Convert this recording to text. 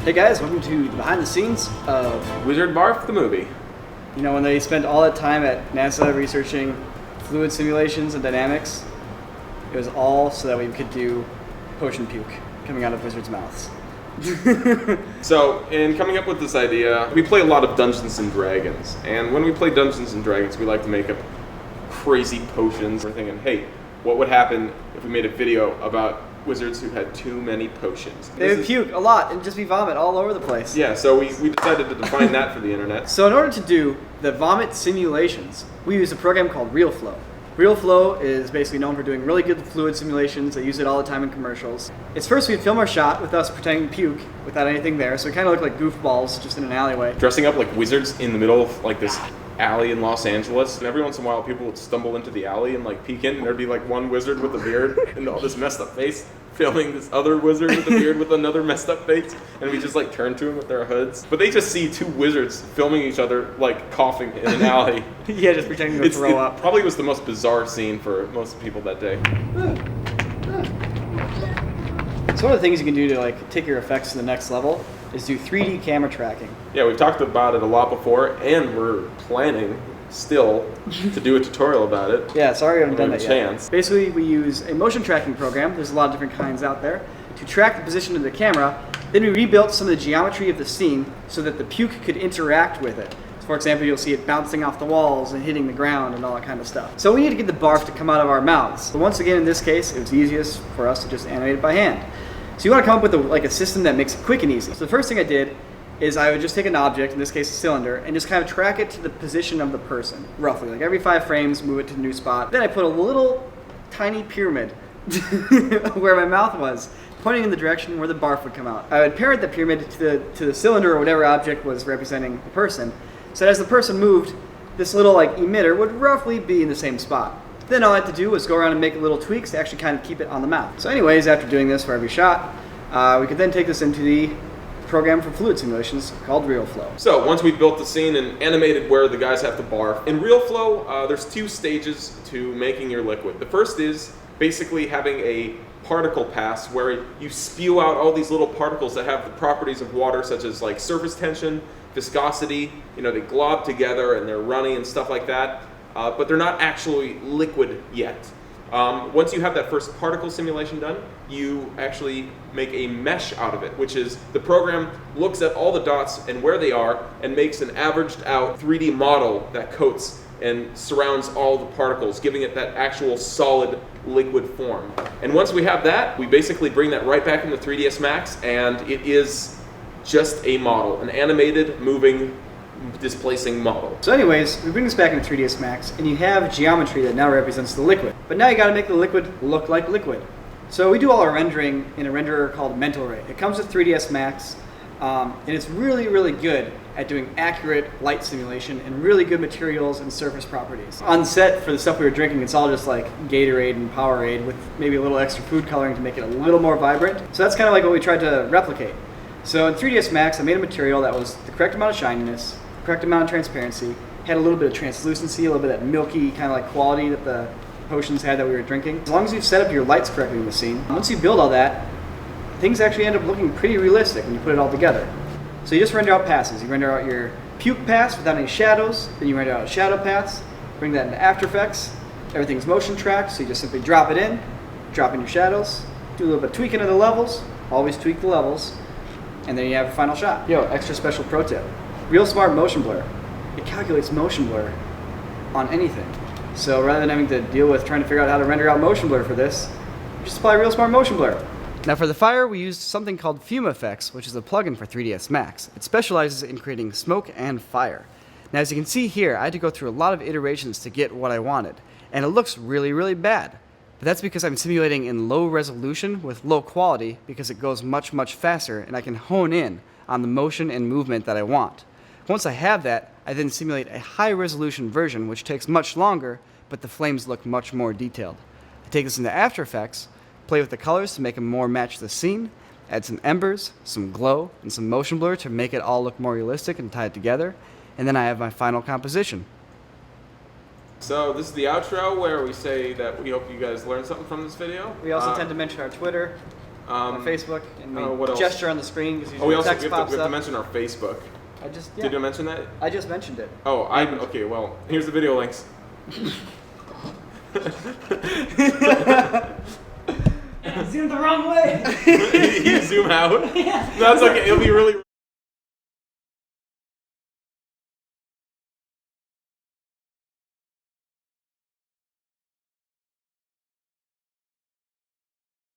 Hey guys, welcome to the behind the scenes of Wizard Barf the movie. You know, when they spent all that time at NASA researching fluid simulations and dynamics, it was all so that we could do potion puke coming out of wizards' mouths. So, in coming up with this idea, we play a lot of Dungeons and Dragons, and when we play Dungeons and Dragons, we like to make up crazy potions. We're thinking, hey, what would happen if we made a video about wizards who had too many potions? They would puke a lot and just be vomit all over the place. Yeah, so we decided to define that for the internet. So in order to do the vomit simulations, we use a program called RealFlow. RealFlow is basically known for doing really good fluid simulations. They use it all the time in commercials. It's first we'd film our shot with us pretending to puke without anything there, so it kind of looked like goofballs just in an alleyway. Dressing up like wizards in the middle of like this alley in Los Angeles, and every once in a while people would stumble into the alley and like peek in, and there'd be like one wizard with a beard and all this messed up face filming this other wizard with a beard with another messed up face, and we just like turn to them with their hoods. But they just see two wizards filming each other like coughing in an alley. Yeah, just pretending to throw up. Probably was the most bizarre scene for most people that day. So one of the things you can do to like take your effects to the next level is do 3D camera tracking. Yeah, we've talked about it a lot before, and we're planning still to do a tutorial about it. Yeah, sorry I haven't done that chance. yet. Basically, we use a motion tracking program. There's a lot of different kinds out there to track the position of the camera. Then we rebuilt some of the geometry of the scene so that the puke could interact with it. So for example, you'll see it bouncing off the walls and hitting the ground and all that kind of stuff. So we need to get the barf to come out of our mouths. But once again, in this case, it was easiest for us to just animate it by hand. So you want to come up with a system that makes it quick and easy. So the first thing I did is I would just take an object, in this case a cylinder, and just kind of track it to the position of the person, roughly. Like every 5 frames, move it to a new spot. Then I put a little tiny pyramid where my mouth was, pointing in the direction where the barf would come out. I would parent the pyramid to the cylinder or whatever object was representing the person, so that as the person moved, this little like emitter would roughly be in the same spot. Then all I had to do was go around and make little tweaks to actually kind of keep it on the mouth. So anyways, after doing this for every shot, we could then take this into the program for fluid simulations called RealFlow. So once we've built the scene and animated where the guys have to barf, in RealFlow, there's 2 stages to making your liquid. The first is basically having a particle pass where you spew out all these little particles that have the properties of water, such as like surface tension, viscosity. You know, they glob together and they're runny and stuff like that. But they're not actually liquid yet. Once you have that first particle simulation done, you actually make a mesh out of it, which is the program looks at all the dots and where they are and makes an averaged out 3D model that coats and surrounds all the particles, giving it that actual solid liquid form. And once we have that, we basically bring that right back into 3ds Max, and it is just a model, an animated, moving, displacing model. So anyways, we bring this back into 3ds Max, and you have geometry that now represents the liquid. But now you gotta make the liquid look like liquid. So we do all our rendering in a renderer called Mental Ray. It comes with 3ds Max, and it's really, really good at doing accurate light simulation and really good materials and surface properties. On set, for the stuff we were drinking, it's all just like Gatorade and Powerade with maybe a little extra food coloring to make it a little more vibrant. So that's kind of like what we tried to replicate. So in 3ds Max, I made a material that was the correct amount of shininess, correct amount of transparency, had a little bit of translucency, a little bit of that milky kind of like quality that the potions had that we were drinking. As long as you've set up your lights correctly in the scene, once you build all that, things actually end up looking pretty realistic when you put it all together. So you just render out passes. You render out your puke pass without any shadows, then you render out shadow paths, bring that into After Effects. Everything's motion tracked, so you just simply drop it in, drop in your shadows, do a little bit of tweaking of the levels, always tweak the levels, and then you have a final shot. Yo, extra special pro tip. Real Smart Motion Blur. It calculates motion blur on anything. So rather than having to deal with trying to figure out how to render out motion blur for this, just apply Real Smart Motion Blur. Now for the fire, we used something called Fume Effects, which is a plugin for 3ds Max. It specializes in creating smoke and fire. Now as you can see here, I had to go through a lot of iterations to get what I wanted, and it looks really, really bad. But that's because I'm simulating in low resolution with low quality because it goes much, much faster, and I can hone in on the motion and movement that I want. Once I have that, I then simulate a high resolution version which takes much longer, but the flames look much more detailed. I take this into After Effects, play with the colors to make them more match the scene, add some embers, some glow, and some motion blur to make it all look more realistic and tie it together, and then I have my final composition. So this is the outro where we say that we hope you guys learned something from this video. We also tend to mention our Twitter, Facebook, and we what else? gesture on the screen because We also text we pops have to up. mention our Facebook. Did you mention that? I just mentioned it. Oh, okay. Well, here's the video links. Zoomed the wrong way. You zoom out. Yeah. That's okay. It'll be really.